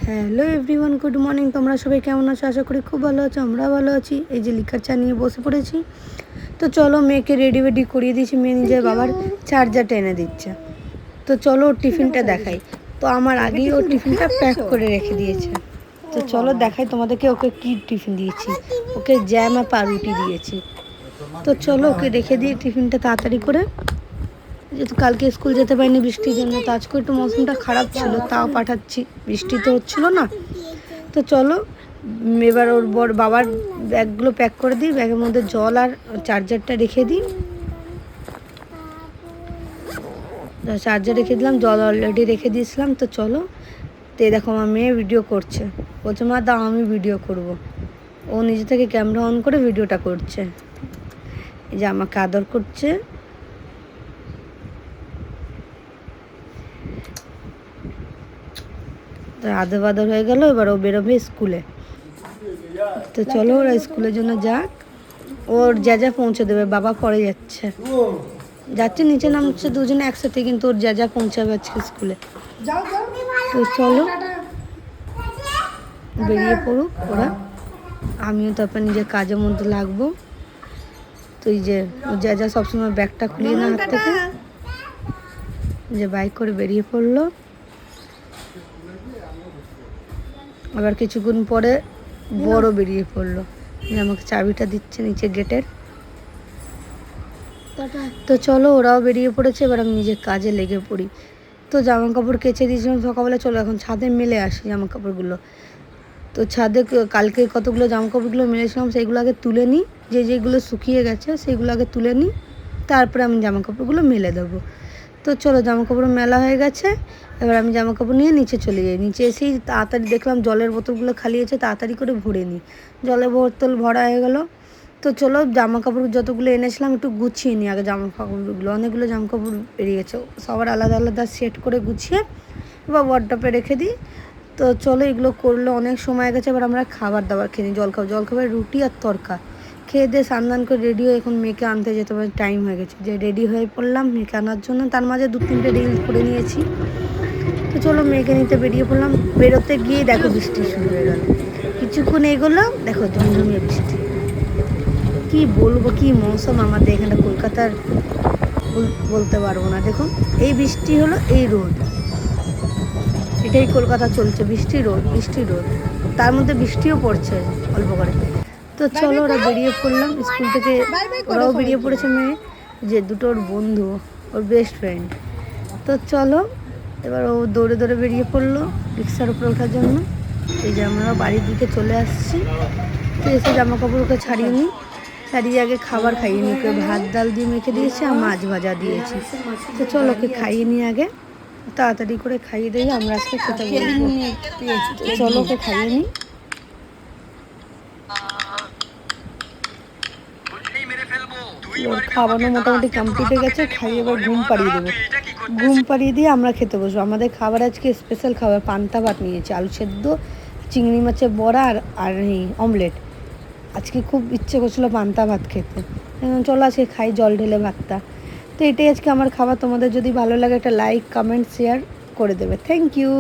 Hello everyone, good morning. তোমরা সবাই কেমন আছো? আশা করি খুব ভালো আছো। আমরা ভালো আছি। এই যে লিকার চা নিয়ে বসে পড়েছি। তো চলো, মেয়েকে রেডি করিয়ে দিয়েছি। মেয়ে নিজের বাবার চার্জারটা এনে দিচ্ছে। তো চলো ওর টিফিনটা দেখাই। তো আমার আগেই ওর টিফিনটা প্যাক করে রেখে দিয়েছে। তো চলো দেখাই তোমাদেরকে ওকে কী টিফিন দিয়েছি। ওকে জ্যাম আর পাউরুটি দিয়েছি। তো চলো ওকে রেখে দিয়ে টিফিনটা তাড়াতাড়ি করে, যেহেতু কালকে স্কুল যেতে পারিনি বৃষ্টির জন্য, তো আজকে একটু মৌসুমটা খারাপ ছিল, তাও পাঠাচ্ছি, বৃষ্টি তো হচ্ছিলো না। তো চলো এবার ওর বাবার ব্যাগগুলো প্যাক করে দিই। ব্যাগের মধ্যে জল আর চার্জারটা রেখে দিই। চার্জার রেখে দিলাম, জল অলরেডি রেখে দিয়েছিলাম। তো চলো, তো দেখো আমার মেয়ে ভিডিও করছে। বলছে মা দাও আমি ভিডিও করব। ও নিজে থেকে ক্যামেরা অন করে ভিডিওটা করছে। এই যে আমাকে আদর করছে। আদর বাদর হয়ে গেল, এবার ও বেরোবে স্কুলে। তো চলো ওরা স্কুলের জন্য যাক। ওর যা পৌঁছে দেবে, বাবা পরে যাচ্ছে, নিচে নামছে দুজনে একসাথে, কিন্তু ওর যা পৌঁছাবে আজকে স্কুলে। তো চলো বেরিয়ে পড়ুক ওরা, আমিও তারপর নিজের কাজের মধ্যে লাগবো। তো এই যে যা সবসময় ব্যাগটা খুলিয়ে না হাত থেকে, যে বাইক করে বেরিয়ে পড়লো। আবার কিছুক্ষণ পরে বড় বেরিয়ে পড়লো, যে আমাকে চাবিটা দিচ্ছে নিচে গেটের। তো চলো ওরাও বেরিয়ে পড়েছে, এবার আমি নিজের কাজে লেগে পড়ি। তো জামা কাপড় কেচে দিয়েছিলাম সকালবেলা, চলো এখন ছাদে মেলে আসি জামা কাপড়গুলো। তো ছাদে কালকে কতগুলো জামা কাপড়গুলো মেলেছিলাম সেইগুলো আগে তুলে নিই, যেগুলো শুকিয়ে গেছে সেইগুলো আগে তুলে নিই, তারপরে আমি জামা কাপড়গুলো মেলে দেবো। তো চলো জামা কাপড় মেলা হয়ে গেছে, এবার আমি জামা কাপড় নিয়ে নিচে চলে যাই। নিচে এসেই তাড়াতাড়ি দেখলাম জলের বোতলগুলো খালি আছে, তাড়াতাড়ি করে ভরে নিই। জলের বোতল ভরা হয়ে গেলো। তো চলো জামা কাপড় যতগুলো এনেছিলাম একটু গুছিয়ে নিই আগে। জামা কাপড়গুলো অনেকগুলো জামা কাপড় বেরিয়ে গেছে, সবার আলাদা আলাদা সেট করে গুছিয়ে বা ওয়ার্ডরোবে রেখে দিই। তো চলো এগুলো করলে অনেক সময় গেছে, এবার আমরা খাবার দাবার খেয়ে নিই। জলখাবার রুটি আর তরকা খেয়ে দিয়ে স্নান করে রেডি হয়ে এখন মেয়েকে আনতে যেতে হবে, টাইম হয়ে গেছে। যে রেডি হয়ে পড়লাম মেয়েকে আনার জন্য, তার মাঝে 2-3টে রিলস করে নিয়েছি। তো চলো মেয়েকে নিতে বেরিয়ে পড়লাম। বেরোতে গিয়ে দেখো বৃষ্টি শুরু হয়ে গেল। কিছুক্ষণ এগোলো, দেখো ঝমঝমিয়ে বৃষ্টি। কি বলবো, কি মৌসুম আমাদের এখানে কলকাতার বলতে পারবো না। দেখো এই বৃষ্টি হলো, এই রোদ, এটাই কলকাতা চলছে, বৃষ্টি রোদ, তার মধ্যে বৃষ্টিও পড়ছে অল্প করে। তো চলো ওরা বেরিয়ে পড়লাম স্কুল থেকে, ওরাও বেরিয়ে পড়েছে। মেয়ে যে দুটো ওর বন্ধু, ওর বেস্ট ফ্রেন্ড। তো চলো এবার ও দৌড়ে বেরিয়ে পড়লো রিক্সার উপরে ওঠার জন্য। এই যে আমরা বাড়ির দিকে চলে আসছি। তো এসে জামা কাপড় ওকে ছাড়িয়ে আগে খাবার খাইয়ে নিই। ওকে ভাত ডাল দিয়ে মেখে দিয়েছি আর মাছ ভাজা দিয়েছি। তো চলো ওকে খাইয়ে নিই আগে, তাড়াতাড়ি করে খাইয়ে দিয়ে আমরা আজকে খেতে বলবো। চলো ওকে খাইয়ে নিই। খাওয়ানো মোটামুটি কমপ্লিট হয়ে গেছে, খাইয়ে এবার ঘুম পাড়িয়ে দেবো। ঘুম পাড়িয়ে দিয়ে আমরা খেতে বসবো। আমাদের খাবার আজকে স্পেশাল খাবার, পান্তা ভাত নিয়েছি, আলু সেদ্ধ, চিংড়ি মাছের বড়া আর অমলেট। আজকে খুব ইচ্ছে করছিলো পান্তা ভাত খেতে, চলো আজকে খাই জল ঢেলে ভাতটা। তো এটাই আজকে আমার খাবার। তোমাদের যদি ভালো লাগে একটা লাইক কমেন্ট শেয়ার করে দেবে। Thank you.